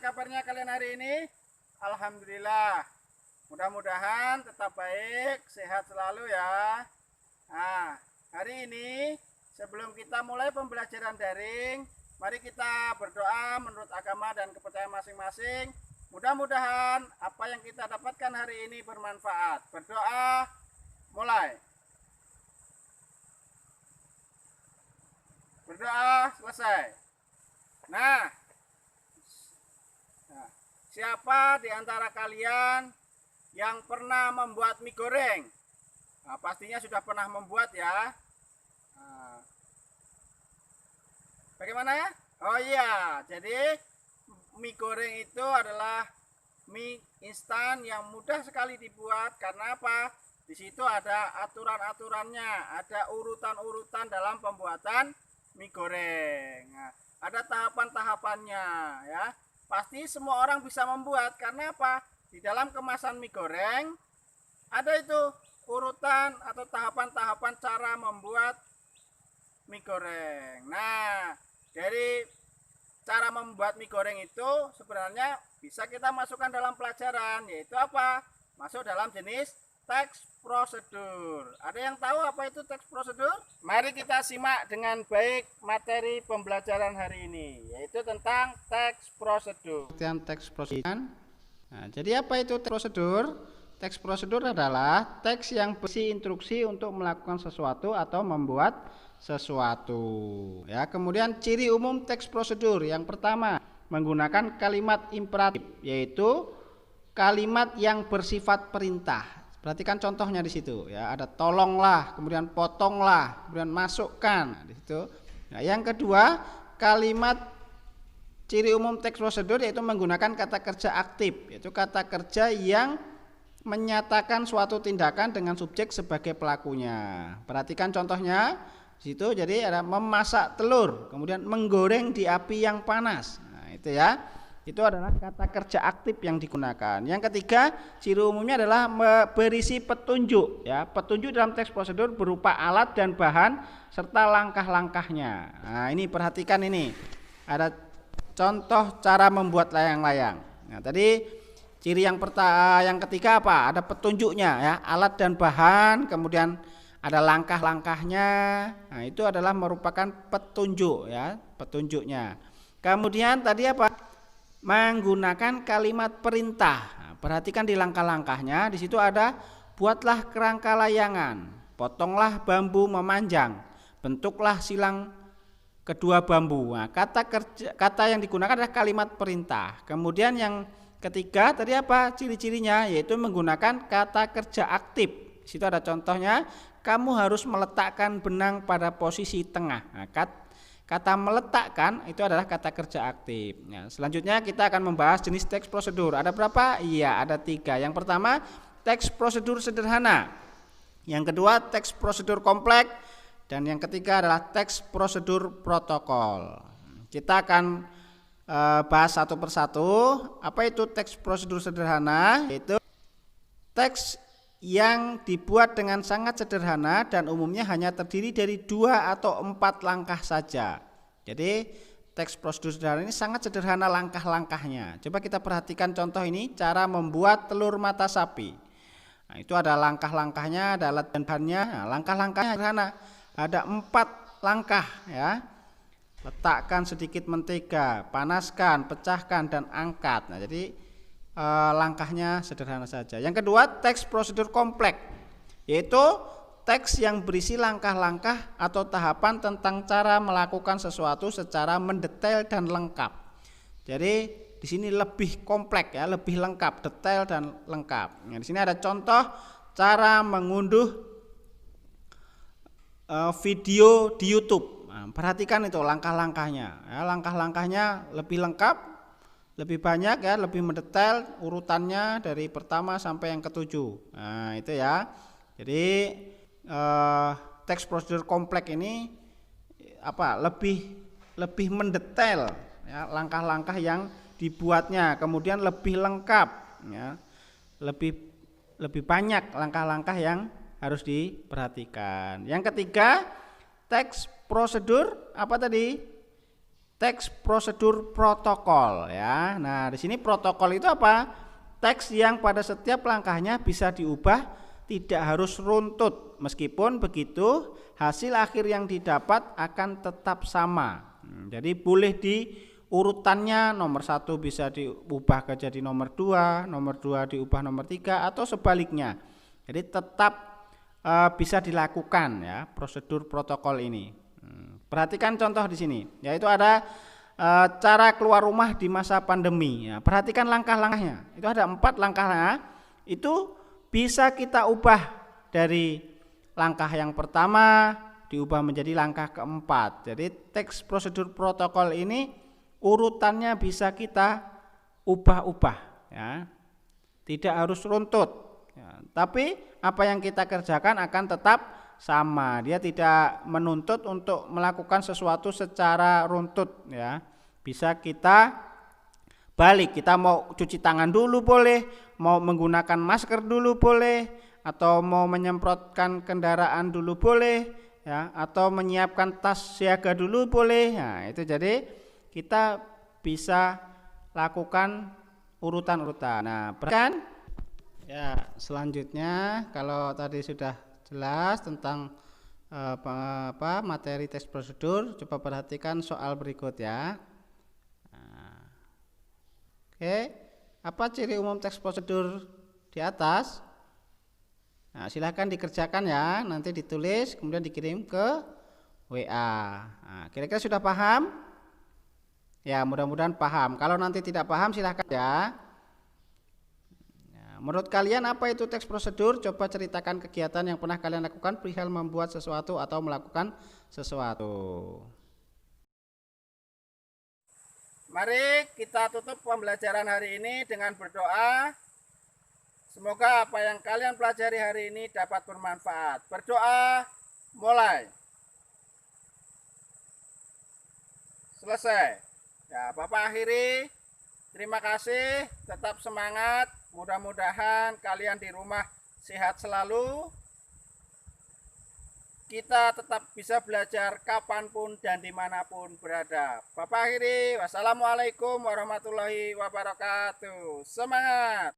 kabarnya kalian hari ini? Alhamdulillah. Mudah-mudahan tetap baik, sehat selalu ya. Nah, hari ini sebelum kita mulai pembelajaran daring, mari kita berdoa menurut agama dan kepercayaan masing-masing. Mudah-mudahan apa yang kita dapatkan hari ini bermanfaat. Berdoa, mulai. Berdoa, selesai. Nah, siapa di antara kalian yang pernah membuat mie goreng? Nah, pastinya sudah pernah membuat ya. Nah, bagaimana ya? Oh iya, jadi mie goreng itu adalah mie instan yang mudah sekali dibuat. Karena apa? Di situ ada aturan-aturannya, ada urutan-urutan dalam pembuatan mie goreng. Nah, ada tahapan-tahapannya ya. Pasti semua orang bisa membuat. Karena apa? Di dalam kemasan mie goreng ada itu urutan atau tahapan-tahapan cara membuat mie goreng. Nah, dari cara membuat mie goreng itu sebenarnya bisa kita masukkan dalam pelajaran, yaitu apa? Masuk dalam jenis teks prosedur. Ada yang tahu apa itu teks prosedur? Mari kita simak dengan baik materi pembelajaran hari ini, yaitu tentang teks prosedur. Teks prosedur. Nah, jadi apa itu teks prosedur? Teks prosedur adalah teks yang berisi instruksi untuk melakukan sesuatu atau membuat sesuatu. Ya, kemudian ciri umum teks prosedur yang pertama menggunakan kalimat imperatif, yaitu kalimat yang bersifat perintah. Perhatikan contohnya di situ ya, ada tolonglah, kemudian potonglah, kemudian masukkan di situ. Nah, yang kedua, kalimat ciri umum teks prosedur yaitu menggunakan kata kerja aktif, yaitu kata kerja yang menyatakan suatu tindakan dengan subjek sebagai pelakunya. Perhatikan contohnya di situ, jadi ada memasak telur, kemudian menggoreng di api yang panas. Nah, itu ya. Itu adalah kata kerja aktif yang digunakan. Yang ketiga, ciri umumnya adalah berisi petunjuk ya. Petunjuk dalam teks prosedur berupa alat dan bahan serta langkah-langkahnya. Nah, ini perhatikan ini. Ada contoh cara membuat layang-layang. Nah, tadi ciri yang ketiga apa? Ada petunjuknya ya, alat dan bahan, kemudian ada langkah-langkahnya. Nah, itu adalah merupakan petunjuk ya, petunjuknya. Kemudian tadi apa? Menggunakan kalimat perintah. Nah, perhatikan di langkah-langkahnya, di situ ada buatlah kerangka layangan, potonglah bambu memanjang, bentuklah silang kedua bambu. Nah, kata yang digunakan adalah kalimat perintah. Kemudian yang ketiga tadi apa? Ciri-cirinya yaitu menggunakan kata kerja aktif. Di situ ada contohnya, kamu harus meletakkan benang pada posisi tengah. Nah, kata meletakkan itu adalah kata kerja aktif. Nah, selanjutnya kita akan membahas jenis teks prosedur. Ada berapa? Iya, ada 3. Yang pertama, teks prosedur sederhana. Yang kedua, teks prosedur kompleks. Dan yang ketiga adalah teks prosedur protokol. Kita akan bahas satu persatu. Apa itu teks prosedur sederhana? Yaitu teks yang dibuat dengan sangat sederhana dan umumnya hanya terdiri dari 2 atau 4 langkah saja. Jadi teks prosedur sederhana ini sangat sederhana langkah-langkahnya. Coba kita perhatikan contoh ini, cara membuat telur mata sapi. Nah, itu ada langkah-langkahnya, ada alat dan bahannya. Nah, langkah-langkahnya sederhana, ada 4 langkah ya. Letakkan sedikit mentega, panaskan, pecahkan dan angkat. Nah, jadi langkahnya sederhana saja. Yang kedua, teks prosedur kompleks, yaitu teks yang berisi langkah-langkah atau tahapan tentang cara melakukan sesuatu secara mendetail dan lengkap. Jadi di sini lebih kompleks ya, lebih lengkap, detail dan lengkap. Nah, di sini ada contoh cara mengunduh video di YouTube. Nah, perhatikan itu langkah-langkahnya. Ya, langkah-langkahnya lebih lengkap, lebih banyak ya, lebih mendetail urutannya dari pertama sampai yang ke-7. Nah, itu ya. Jadi teks prosedur kompleks ini apa? Lebih mendetail ya, langkah-langkah yang dibuatnya, kemudian lebih lengkap ya. Lebih banyak langkah-langkah yang harus diperhatikan. Yang ketiga, teks prosedur apa tadi? teks prosedur protokol ya. Nah, di sini protokol itu apa? Teks yang pada setiap langkahnya bisa diubah, tidak harus runtut. Meskipun begitu, hasil akhir yang didapat akan tetap sama. Jadi boleh urutannya nomor 1 bisa diubah ke jadi nomor 2 diubah nomor 3 atau sebaliknya. Jadi tetap bisa dilakukan ya prosedur protokol ini. Perhatikan contoh di sini, yaitu ada cara keluar rumah di masa pandemi. Ya, perhatikan langkah-langkahnya. Itu ada 4 langkahnya. Itu bisa kita ubah dari langkah yang pertama diubah menjadi langkah keempat. Jadi teks prosedur protokol ini urutannya bisa kita ubah-ubah ya. Tidak harus runtut ya. Tapi apa yang kita kerjakan akan tetap sama. Dia tidak menuntut untuk melakukan sesuatu secara runtut ya. Bisa kita balik, kita mau cuci tangan dulu boleh, mau menggunakan masker dulu boleh, atau mau menyemprotkan kendaraan dulu boleh ya, atau menyiapkan tas siaga dulu boleh. Nah, itu jadi kita bisa lakukan urutan-urutan. Nah, perhatikan ya, selanjutnya kalau tadi sudah jelas tentang materi teks prosedur, coba perhatikan soal berikut ya. Nah, oke, apa ciri umum teks prosedur di atas? Nah, silahkan dikerjakan ya, nanti ditulis kemudian dikirim ke WA. Nah, kira-kira sudah paham? Ya, mudah-mudahan paham. Kalau nanti tidak paham silahkan ya. Menurut kalian apa itu teks prosedur? Coba ceritakan kegiatan yang pernah kalian lakukan perihal membuat sesuatu atau melakukan sesuatu. Mari kita tutup pembelajaran hari ini dengan berdoa. Semoga apa yang kalian pelajari hari ini dapat bermanfaat. Berdoa, mulai. Selesai. Ya, Bapak akhiri. Terima kasih, tetap semangat. Mudah-mudahan kalian di rumah sehat selalu. Kita tetap bisa belajar kapanpun dan dimanapun berada. Bapak akhiri. Wassalamualaikum warahmatullahi wabarakatuh. Semangat.